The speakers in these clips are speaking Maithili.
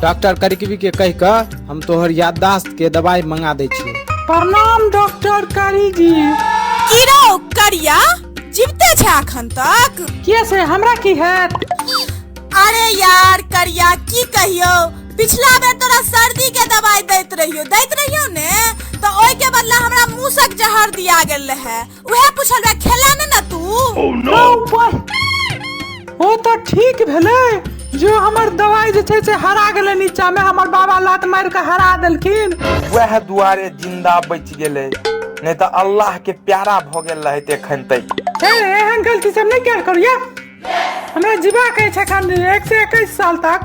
डॉक्टर करिकवी के कह कर हम तोहर याददाश्त के दवाई मंगा दे छी। प्रणाम डॉक्टर करी जी। की रो करिया जीवते छे अखन तक? के से हमरा की है? अरे यार करिया की कहियो, पिछला बेर तोरा सर्दी के दवाई दैत रहियो ने, तो ओइ के बदला हमरा मूसक जहर दिया गेल रहे। उहे पूछल बे खेला ने ना तू? ओ तो ठीक भेले जो हमर दवाई जे छे से हरा गेले नीचा में, हमर बाबा लात मार के हरा देलखिन। वह दुआरे जिंदा बच गेले, नहीं तो अल्लाह के प्यारा भ गेल रहते एखन तक। एहन गलती सब नहीं क्या करिया। हमरा जीवा के छे खान 1 से 21 साल तक।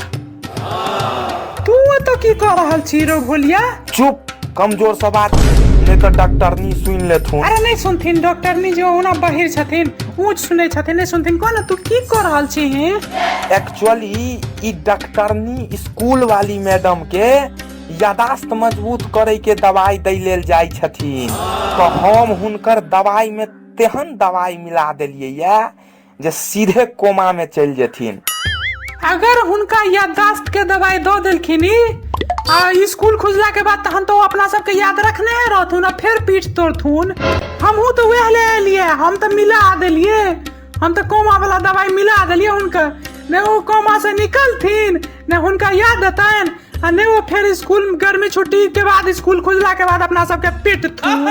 तू तो की कर रहल छी रो भोलिया? चुप, कमजोर सा बात, नहीं तो डॉक्टरनी सुन लेथुन। अरे नहीं सुनथिन डॉक्टरनी, जो ओना बहिर छथिन ऊंच सुनै छथिन, नहीं सुनथिन। कोन तू की कर रहल छी? एक्चुअली ई डॉक्टरनी स्कूल वाली मैडम के यादाश्त मजबूत करे के दवाई दै लेल जाय छथिन, तो हम हुनकर दवाई में तेहन दवाई मिला देलिए या जे सीधे कोमा में चल जेथिन। अगर हुनका याददाश्त के दवाई दो देलखिन आ स्कूल खुजला के बाद तहन तो अपना सब के याद रखने रहथुन, फिर पीठ तोड़थुन। हमहू तो वह ले लिए, हम तो मिला देलिए, हम तो कोमा वाला दवाई मिला देलिए उनका। ने वो कोमा से निकलथिन, ने उनका याद अतन, आ ने वो फिर स्कूल गर्मी छुट्टी के बाद स्कूल खुजला के बाद अपना सब के पीटथुन।